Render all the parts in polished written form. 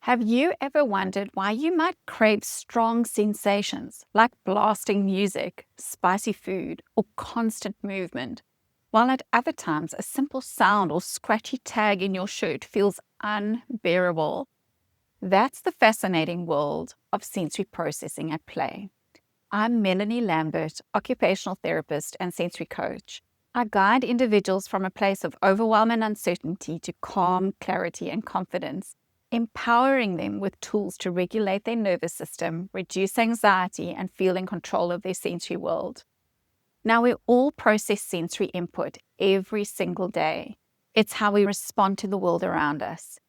Have you ever wondered why you might crave strong sensations like blasting music, spicy food, or constant movement, while at other times a simple sound or scratchy tag in your shirt feels unbearable? That's the fascinating world of sensory processing at play. I'm Melanie Lambert, occupational therapist and sensory coach. I guide individuals from a place of overwhelm and uncertainty to calm, clarity, and confidence, empowering them with tools to regulate their nervous system, reduce anxiety, and feel in control of their sensory world. Now, we all process sensory input every single day. It's how we respond to the world around us.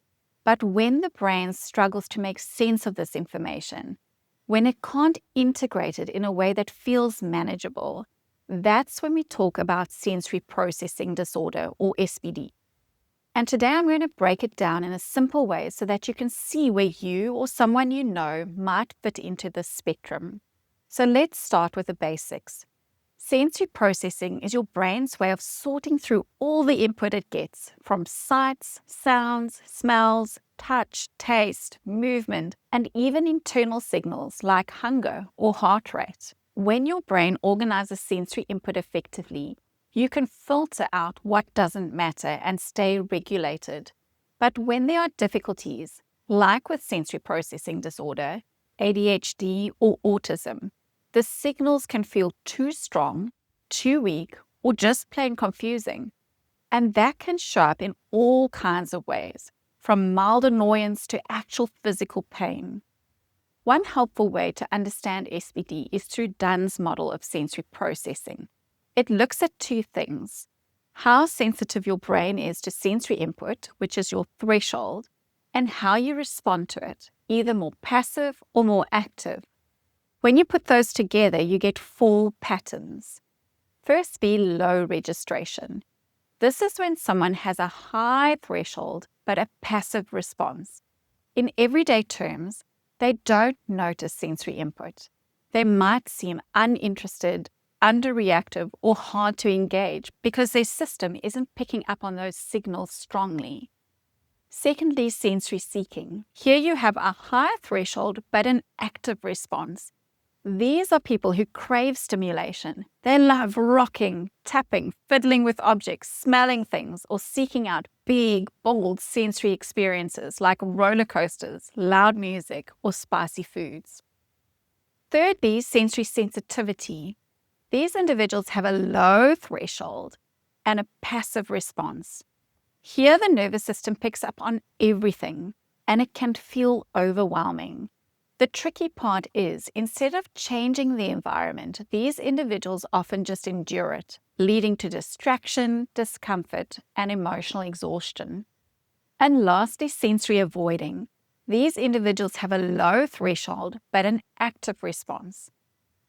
But when the brain struggles to make sense of this information, when it can't integrate it in a way that feels manageable, that's when we talk about sensory processing disorder, or SPD. And today I'm going to break it down in a simple way so that you can see where you or someone you know might fit into this spectrum. So let's start with the basics. Sensory processing is your brain's way of sorting through all the input it gets from sights, sounds, smells, touch, taste, movement, and even internal signals like hunger or heart rate. When your brain organizes sensory input effectively, you can filter out what doesn't matter and stay regulated. But when there are difficulties, like with sensory processing disorder, ADHD, or autism, the signals can feel too strong, too weak, or just plain confusing. And that can show up in all kinds of ways, from mild annoyance to actual physical pain. One helpful way to understand SPD is through Dunn's model of sensory processing. It looks at two things: how sensitive your brain is to sensory input, which is your threshold, and how you respond to it, either more passive or more active. When you put those together, you get 4 patterns. First be low registration. This is when someone has a high threshold but a passive response. In everyday terms, they don't notice sensory input. They might seem uninterested, underreactive, or hard to engage because their system isn't picking up on those signals strongly. Secondly, sensory seeking. Here you have a high threshold but an active response. These are people who crave stimulation. They love rocking, tapping, fiddling with objects, smelling things, or seeking out big, bold sensory experiences like roller coasters, loud music, or spicy foods. Thirdly, sensory sensitivity. These individuals have a low threshold and a passive response. Here, the nervous system picks up on everything, and it can feel overwhelming. The tricky part is, instead of changing the environment, these individuals often just endure it, leading to distraction, discomfort, and emotional exhaustion. And lastly, sensory avoiding. These individuals have a low threshold, but an active response.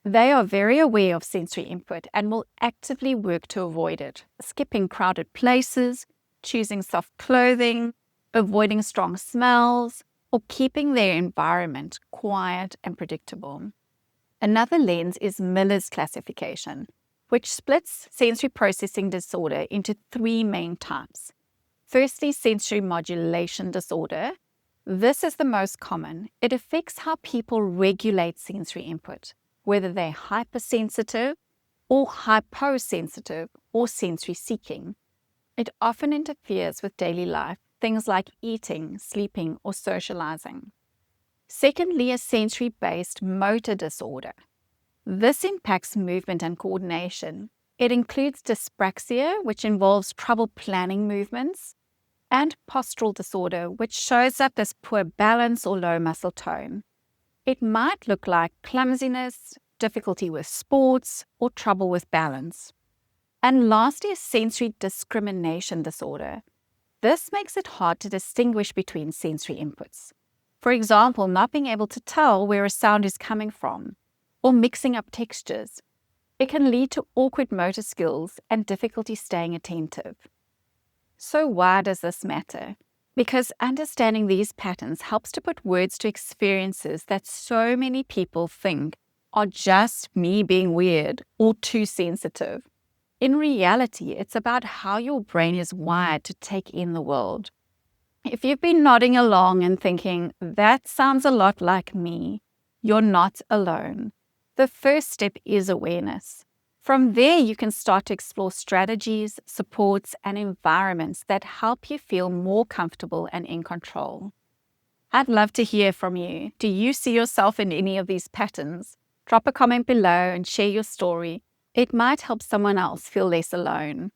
They are very aware of sensory input and will actively work to avoid it, skipping crowded places, choosing soft clothing, avoiding strong smells, or keeping their environment quiet and predictable. Another lens is Miller's classification, which splits sensory processing disorder into 3 main types. Firstly, sensory modulation disorder. This is the most common. It affects how people regulate sensory input, whether they're hypersensitive or hyposensitive or sensory seeking. It often interferes with daily life, things like eating, sleeping, or socializing. Secondly, a sensory-based motor disorder. This impacts movement and coordination. It includes dyspraxia, which involves trouble planning movements, and postural disorder, which shows up as poor balance or low muscle tone. It might look like clumsiness, difficulty with sports, or trouble with balance. And lastly, a sensory discrimination disorder. This makes it hard to distinguish between sensory inputs. For example, not being able to tell where a sound is coming from, or mixing up textures. It can lead to awkward motor skills and difficulty staying attentive. So why does this matter? Because understanding these patterns helps to put words to experiences that so many people think are just me being weird or too sensitive. In reality, it's about how your brain is wired to take in the world. If you've been nodding along and thinking, that sounds a lot like me, you're not alone. The first step is awareness. From there, you can start to explore strategies, supports, and environments that help you feel more comfortable and in control. I'd love to hear from you. Do you see yourself in any of these patterns? Drop a comment below and share your story. It might help someone else feel less alone.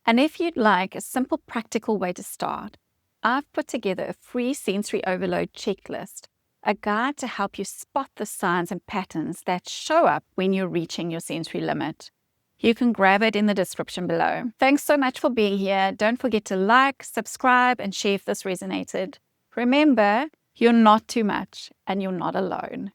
And if you'd like a simple, practical way to start, I've put together a free sensory overload checklist, a guide to help you spot the signs and patterns that show up when you're reaching your sensory limit. You can grab it in the description below. Thanks so much for being here. Don't forget to like, subscribe, and share if this resonated. Remember, you're not too much and you're not alone.